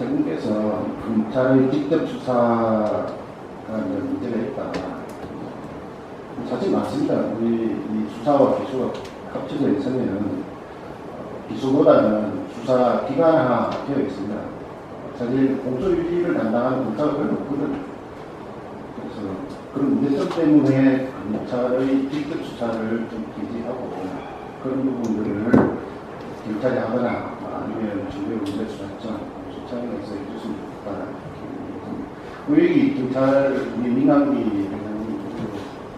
세 분께서 검찰의 직접 수사가 문제가 있다. 사실 많습니다. 우리 이 수사와 기소가 합쳐져 있으면 기소보다는 수사 기관화 되어 있습니다. 사실 공소 유지를 담당하는 검사가 별로 없거든요. 그래서 그런 문제점 때문에 검찰의 직접 수사를 좀 기지하고 그런 부분들을 경찰이 하거나 아니면 중대범죄수사청, 수사청에서 해줬으면 좋겠다. 왜 경찰 민감기 회장님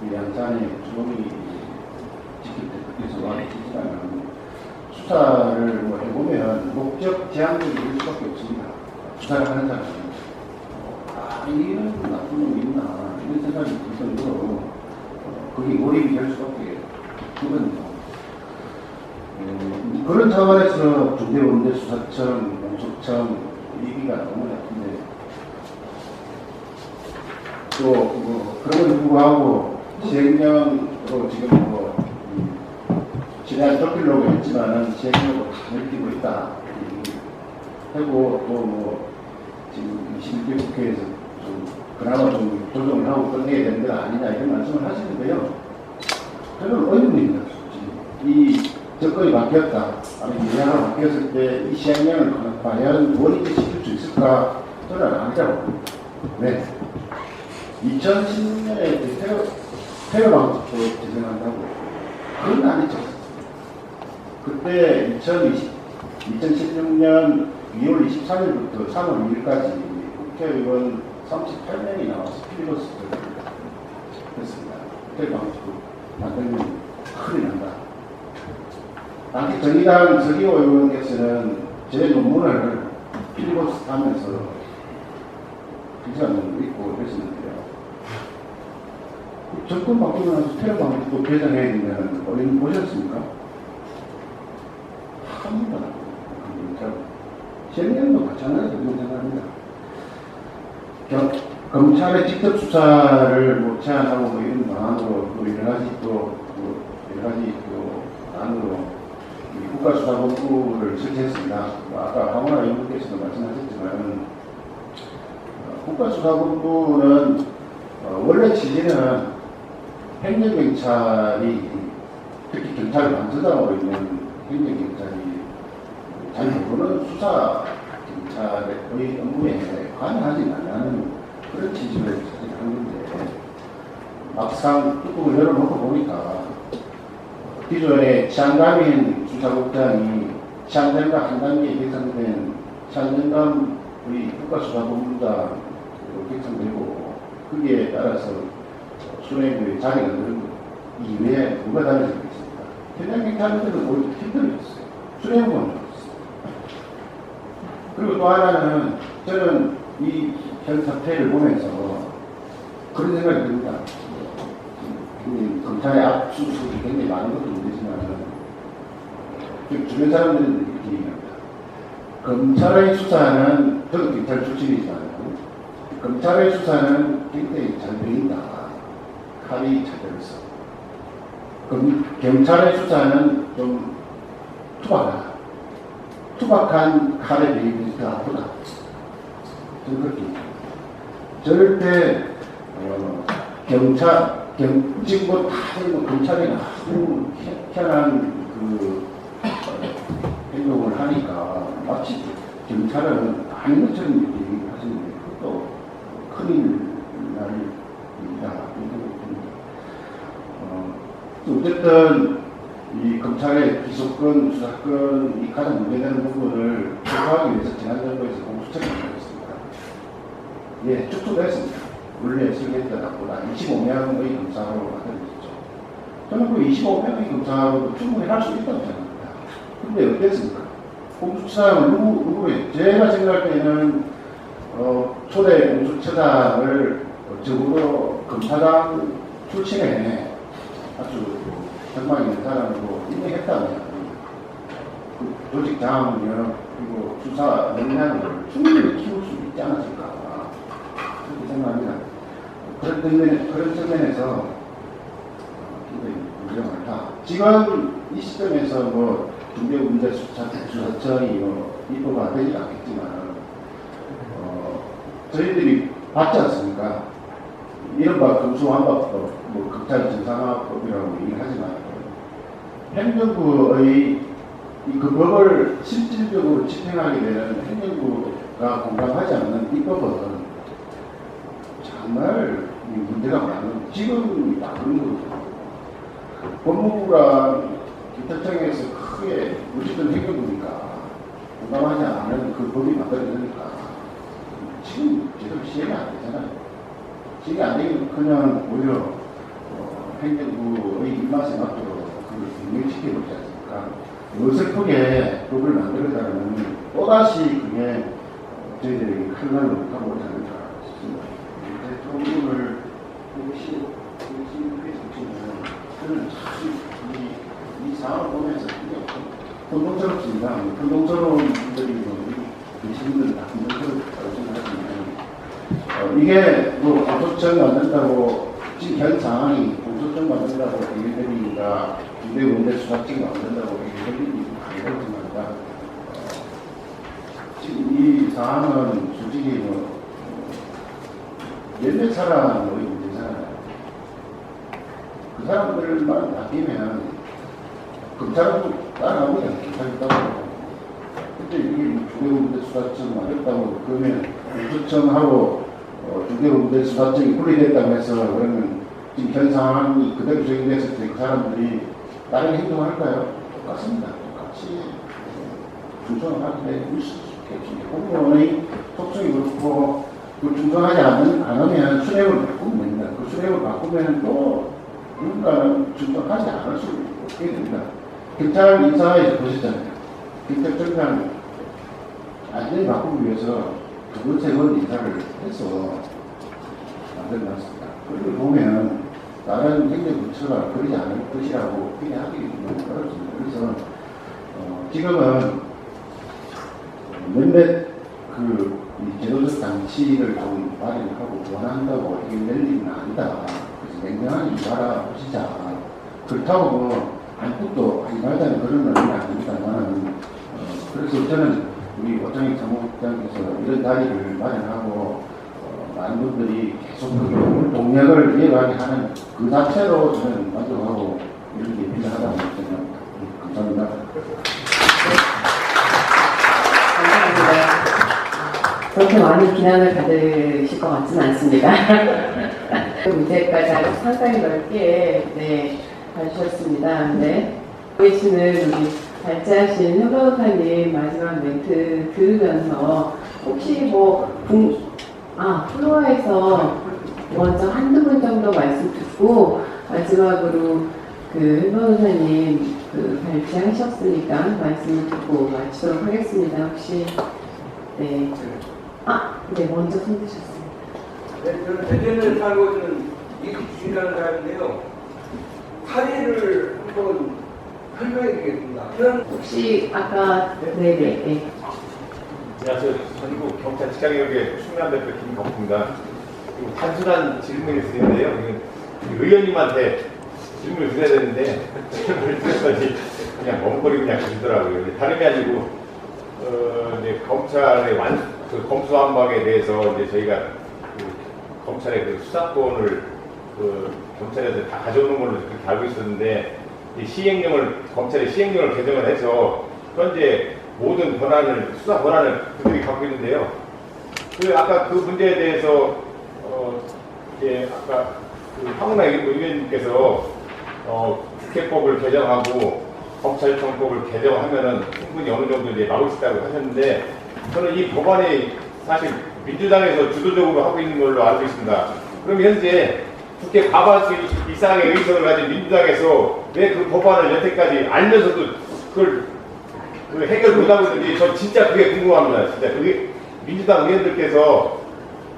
이 양산의 주범이 지킬 때께서 말했지만 수사를 뭐 해보면 목적 제한적일 수밖에 없습니다. 수사를 하는 사람은 이런 나쁜 놈이 있나 이런 생각이 들 정도로 그게 몰입이 될 수밖에 없거든요. 그런 차원에서 중대범죄수사청, 공소청 얘기가 너무 약한데 또 뭐 그런 불구하고 시행령으로 지금 뭐 지난 쫓기려고 했지만은 시행령으로 다 넓히고 있다 하고 또 뭐 지금 21대 국회에서 좀 그나마 좀 조정을 하고 끝내야 되는 건 아니냐 이런 말씀을 하시는데요. 저는 의문입니다. 이 정권이 바뀌었다. 아니 예상이 바뀌었을 때 이 시행령을 과연 원인을 지킬 수 있을까? 저는 아니라고 봅니다. 왜? 2010년에 테러 방지법 제정한다고 그건 아니죠. 그때 2016년 2월 23일부터 3월 2일까지 국회의원 38명이 나와서 필리버스터를 했습니다. 테러 방지법 만들면 큰일 난다. 당시 정의당 서기호 의원께서는 제 논문을 필리버스터 하면서 기사는 읽고 그랬었는데요. 정권 바뀌고 나서 테러 방지법 개정해야 된다는 어린 보셨습니까? 한 번도 안 하고 시행령도 마찬가지로 그런 생각합니다. 검찰의 직접 수사를 뭐 제한하고 뭐 이런 방안으로 또 여러 가지 또 안으로 국가수사본부를 설치했습니다. 아까 황운하 의원께서도 말씀하셨지만 국가수사본부는 원래 취지는 행정경찰이 특히 경찰을 방서장으로 있는 행정경찰이 잘 모르는 수사 경찰의 업무에 관여하지 않는 그런 취지를 사실 한 건데 막상 뚜껑을 열어놓고 보니까 기존에 치안감인 수사국장이 치안감과 한 단계 개선된 치안감의 국가수사본부장으로 개선되고 거기에 따라서 수뇌부의 자리가 늘은 것 이외에 누가 다르지 않겠습니까? 현장경찰들은 오히려 힘들었어요. 수뇌부는 없었어요. 그리고 또 하나는 저는 이 현 사태를 보면서 그런 생각이 듭니다. 검찰의 압수수색이 굉장히 많은 것도 문제지만 주변 사람들은 이렇게 얘기합니다. 검찰의 수사는 저도 경찰 출신이지만 검찰의 수사는 굉장히 잘 되어있다. 칼이 잘 되어있어. 경찰의 수사는 좀 투박하다. 투박한 칼에 비해서 더 아프다. 저는 그렇게 얘기합니다. 절대 지금 뭐 다들 검찰이 아주 희한한 행동을 하니까 마치 경찰은 아닌 것처럼 이렇게 얘기하시는데 그것도 큰일 날 일이다. 어쨌든 이 검찰의 기소권, 수사권이 가장 문제되는 부분을 해소하기 위해서 지난 정부에서 공수처를 만들었습니다. 예, 축소됐습니다. 원래 설계했던 것보다 25명의 검사로 만들어졌죠. 저는 그 25명의 검사로도 충분히 할 수 있다고 생각합니다. 근데 어땠습니까? 공수처장은 누구예요? 제가 생각할 때는 초대 공수처장을 적어도 검사장 출신에 아주 정말 있는 사람으로 임명했다면 그 조직 자원력 그리고 수사 역량을 충분히 키울 수 있지 않았을까 그렇게 생각합니다. 그런 측면에서 굉장히 문제가 많다. 지금 이 시점에서 뭐 중대범죄수사청이 입법화 되지 않겠지만 저희들이 받지 않습니까? 이른바 금수환법도 뭐 극단 정상화법이라고 얘기를 하지만 행정부의 그 법을 실질적으로 집행하게 되는 행정부가 공감하지 않는 이 법은 정말 문제가 많은 지금 딱 그런 거죠. 법무부랑 기타청에서 크게 어쨌든 행정부니까 공감하지 않는 그 법이 만들어지니까 지금 제대로 시행이 안 되잖아요. 시행이 안 되면 그냥 오히려 행정부의 입맛에 맞도록 그걸 진행시켜보지 않습니까? 어설프게 법을 만들어가는 또다시 그게 저희들에게 큰 날로 가고 있지 않을까 싶습니다. 대통령을 저는 이 상황을 보면서 혼동스럽습니다. 혼동스러운 분들이 계신 분들은 다 혼동스럽다고 생각하시면 이게 뭐 공소청 만든다고 지금 현 상황이 공소청 만든다고 얘기드리니까 군대원대 수사청 만든다고 얘기드리니 아니라고 생각합니다. 지금 이 상황은 솔직히 몇몇 사람의 문제잖아요. 그 사람들만 바뀌면 검찰도 따라가고 경찰이 따라가고 근데 이게 중대범죄 수사청 만들었다고 그러면 공소청하고 중대범죄 수사청이 분리됐다고 해서 그러면 지금 현 상황이 그대로 적용됐을 때 그 사람들이 다른 행동을 할까요? 똑같습니다. 똑같이 충성을 하게 될 수 있겠죠. 공무원의 속성이 그렇고 그 충성하지 않으면 수령을 바꾸면 됩니다. 그 수령을 바꾸면 또 누군가는 충성하지 않을 수 없게 됩니다. 경찰 인사에서 보셨잖아요. 경찰청장 안전히 바꾸기 위해서 두 번, 세 번 인사를 해서 만들어놨습니다. 그걸 보면 다른 행정부처가 그러지 않을 것이라고 기대하기 너무 어렵습니다. 그래서 지금은 몇몇 이 제도적 장치를 좀 마련하고 원한다고 이게 낼 일은 아니다. 그래서 냉정하게 이봐라 보시자. 그렇다고 뭐 아무것도 하지 말자는 그런 의미는 아닙니다만 그래서 저는 우리 오장익 사무국장께서 이런 자리를 마련하고 많은 분들이 계속 그 동력을 이어가게 하는 그 자체로 저는 만족하고 이런 게 필요하다고 생각합니다. 감사합니다. 감사합니다. 그렇게 많은 비난을 받으실 것 같지는 않습니다. 그 문제까지 아주 상당히 넓게 봐주셨습니다. 네. 계시는 우리 발제하신 현 변호사님 마지막 멘트 들으면서 혹시 플로어에서 먼저 한두 분 정도 말씀 듣고 마지막으로 현 변호사님 발제하셨으니까 말씀을 듣고 마치도록 하겠습니다. 혹시 먼저 손 드셨습니다. 네, 저는 대전을 살고 있는 이주인이라는 사람인데요. 사례를 한번 설명해 드리겠습니다. 혹시 아까 안녕하세요. 전국 경찰지장역의 충남 대표 김덕구입니다. 그리고 단순한 질문이 있는데요. 의원님한테 질문을 드려야 되는데 질문을 드렸더니 그냥 멍거리 그냥 주시더라고요. 다름이 아니고 이제 검찰의 검수완박에 대해서 이제 저희가 검찰의 수사권을 경찰에서 다 가져오는 걸로 그렇게 알고 있었는데 검찰의 시행령을 개정을 해서 현재 모든 수사 권한을 그들이 갖고 있는데요. 아까 그 문제에 대해서 아까 황운하 의원님께서 국회법을 개정하고 검찰청법을 개정하면은 충분히 어느 정도 이제 막을 수 있다고 하셨는데 저는 이 법안이 사실 민주당에서 주도적으로 하고 있는 걸로 알고 있습니다. 그럼 현재 국회 과반수 이상의 의석을 가진 민주당에서 왜 그 법안을 여태까지 알면서도 그걸 해결 못하고 있는지 저 진짜 그게 궁금합니다. 진짜 그게 민주당 의원들께서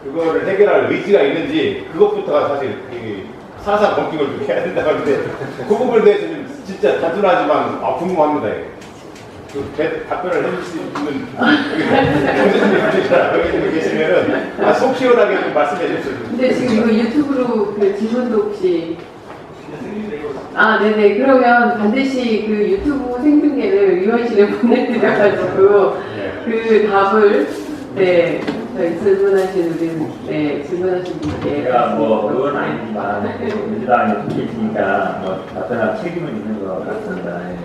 그거를 해결할 의지가 있는지 그것부터가 사실 사상 검증을 좀 해야 된다고 하는데 그 부분에 대해서는 진짜 단순하지만 궁금합니다. 답변을 해줄 수 있는 교수님이 계시면은 속 시원하게 좀 말씀해 주십시오. 근데 지금 이거 유튜브로 질문도 혹시 네네. 그러면 반드시 유튜브 생중계를 의원실에 보내드려가지고 그 답을 저희 질문하신 우리 네 질문하신 분께 제가 뭐 그건 아니지만 민주당에 속해 있으니까 뭐 답변할 책임은 있는 것 같습니다. 예.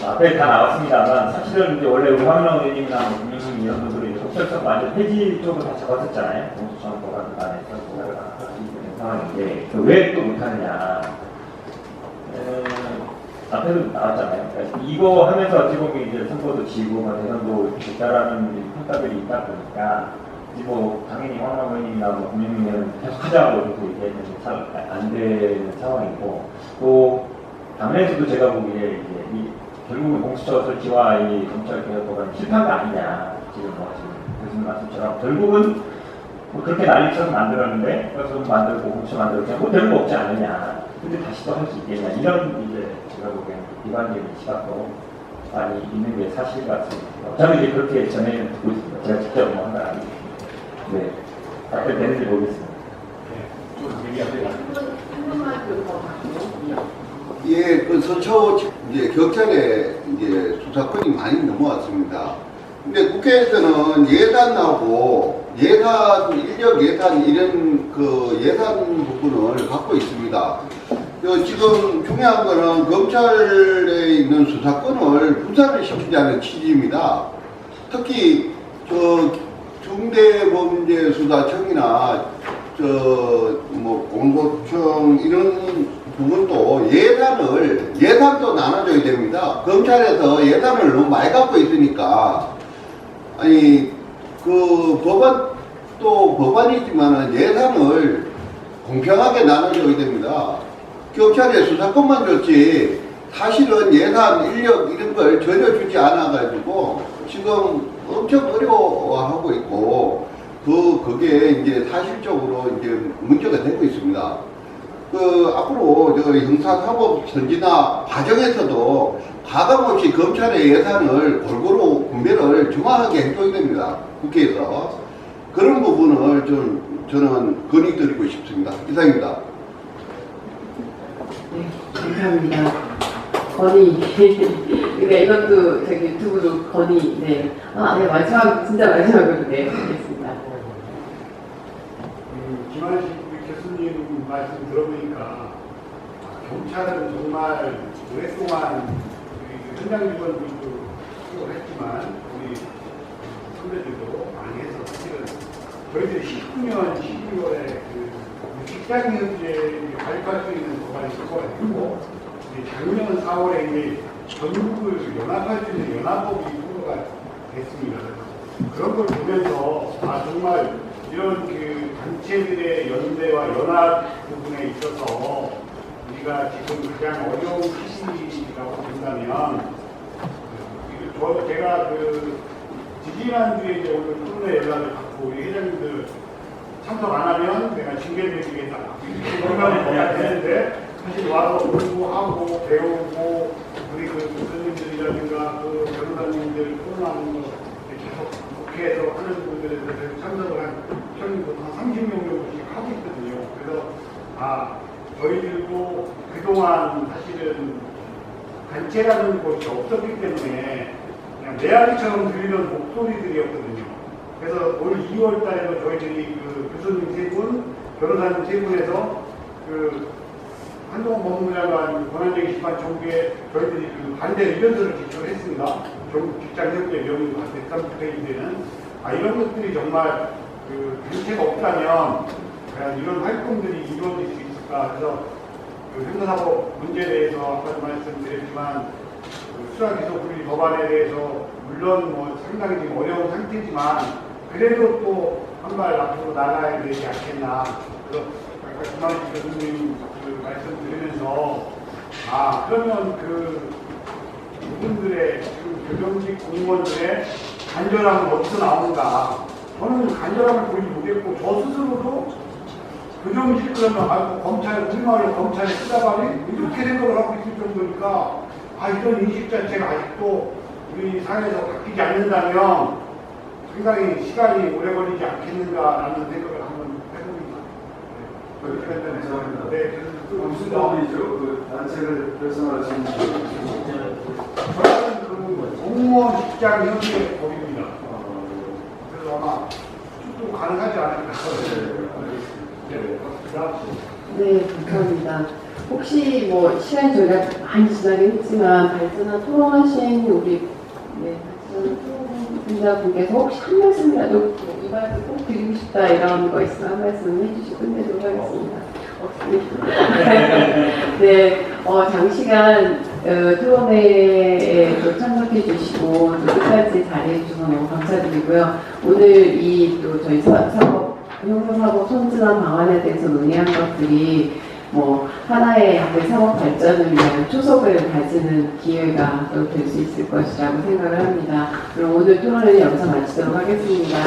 앞에 다 나왔습니다만 사실은 이제 원래 우리 황민호 의원님이나 김영민 이런 분들이 적절성 완전 폐지 쪽으로 다 잡았었잖아요. 공수처 보관단에서 보관을 하고 있는 상황인데 왜 또 못하느냐. 앞에도 나왔잖아요. 그러니까 이거 하면서 어찌 보면 이제 선거도 지고 뭐 대선도 됐다라는 평가들이 있다 보니까 이제 뭐 당연히 황망 의원님이나 뭐 국민의힘은 계속 하자고 계속 얘기했는데 안 되는 상황이고 또 당내에서도 제가 보기에 이제 결국은 공수처 설치와 이 검찰 개혁 법안이 실패한 거 아니냐 지금 뭐 지금 교수님 말씀처럼 결국은 뭐 그렇게 난리쳐서 만들었는데 그래서 만들고 공수처 만들고 뭐 별거 없지 않느냐. 근데 다시 또 할 수 있겠냐 이런 이제 제가 보기에는 비관적인 시각도 많이 있는 게 사실 같습니다. 저는 이제 그렇게 전해는 듣고 있습니다. 제가 직접 뭐 한 건 아니고 네 답변 되는지 모르겠습니다. 예, 그 서초 이제 경찰에 이제 수사권이 많이 넘어왔습니다. 근데 국회에서는 예산하고 예산, 인력 예산 이런 그 예산 부분을 갖고 있습니다. 지금 중요한 거는 검찰에 있는 수사권을 분산을 시키자는 취지입니다. 특히 중대범죄수사청이나 뭐 공소청 이런 부분도 예산도 나눠줘야 됩니다. 검찰에서 예산을 너무 많이 갖고 있으니까 아니 그 법안이지만은 예산을 공평하게 나눠줘야 됩니다. 경찰에 수사권만 줬지 사실은 예산, 인력 이런 걸 전혀 주지 않아가지고 지금 엄청 어려워하고 있고 그게 이제 사실적으로 이제 문제가 되고 있습니다. 앞으로 형사사법 선진화 과정에서도 가감없이 검찰의 예산을 골고루 분배를 정확하게 해줘야 됩니다. 국회에서. 그런 부분을 저는 건의드리고 싶습니다. 이상입니다. 네, 감사합니다. 건의. 그러니까 이것도 저기 유튜브로 건의. 네. 네, 진짜 마지막으로 네, 하겠습니다. 김한식 교수님 말씀 들어보니까 경찰은 정말 오랫동안 현장 유건도 했지만 우리 선배들도 많이 해서 사실은 저희들이 19년 12월에 그 직장 현재 발표할 수 있는 법안이 통과가 됐고 작년 4월에 이제 전국을 연합할 수 있는 연합법이 통과가 됐습니다. 그런 걸 보면서 정말 이런 그 단체들의 연대와 연합 부분에 있어서 우리가 지금 가장 어려운 시기라고 본다면 제가 지지난주에 이제 오늘 코로나 연락을 받고 우리 회장님들 참석 안 하면 내가 징계를 내리겠다 건강을 해야 되는데 사실 와서 공부하고 배우고 우리 그 교수님들이라든가 그 변호사님들 코로나 계속 국회에서 하는 분들에 대해서 참석을 한 평균 한 30명 정도씩 하고 있거든요. 그래서 저희들도 그동안 사실은 단체라는 곳이 없었기 때문에 그냥 메아리처럼 들리는 목소리들이었거든요. 그래서 올 2월 달에도 저희들이 그 교수님 3분, 변호사님 3분에서 그 한동훈 법무장관 권한쟁의 심판 정부에 저희들이 그 반대 의견서를 제출했습니다. 직장협회 명의로 한 130페이지에는 이런 것들이 정말 그 단체가 없다면 과연 이런 활동들이 이루어질 수 있을까. 그래서 그 형사사법 문제에 대해서 아까도 말씀드렸지만 수사기소분리 법안에 대해서 물론 뭐 상당히 지금 어려운 상태지만 그래도 또 한 발 앞으로 나가야 되지 않겠나. 그래서 아까 김한식 교수님 그 말씀 드리면서 그러면 그 이분들의 지금 교정직 공무원들의 간절함은 어디서 나오는가. 저는 간절함을 보지 못했고 저 스스로도 교정직 그러면 우리 마을 검찰에 쓰다가니 이렇게 생각을 하고 있을 정도니까 이런 인식 자체가 아직도 우리 사회에서 바뀌지 않는다면 상당히 시간이 오래 걸리지 않겠는가라는 생각을 한번 해봅니다. 그렇게 된다면 네, 무슨 법이죠? 그 단체를 결성하신 저는 그 공무원 직장 협의회 법입니다. 그래서 아마 좀 가능하지 않을까. 네, 감사합니다. 혹시 뭐 시간이 저희가 많이 지나긴 했지만 발전한 토론하신 우리 발전자분께서 혹시 한 말씀이라도 이 말씀 꼭 드리고 싶다 이런 거 있으면 한 말씀 해주시고 끝내도록 하겠습니다. 없습니다. 네, 장시간 토론회에 또 참석해 주시고 또 끝까지 자리해 주셔서 너무 감사드리고요. 오늘 이 또 저희 형사사법 선진화 방안에 대해서 논의한 것들이 뭐 하나의 사법 발전을 위한 초석을 다지는 기회가 또 될 수 있을 것이라고 생각을 합니다. 그럼 오늘 토론을 여기서 마치도록 하겠습니다.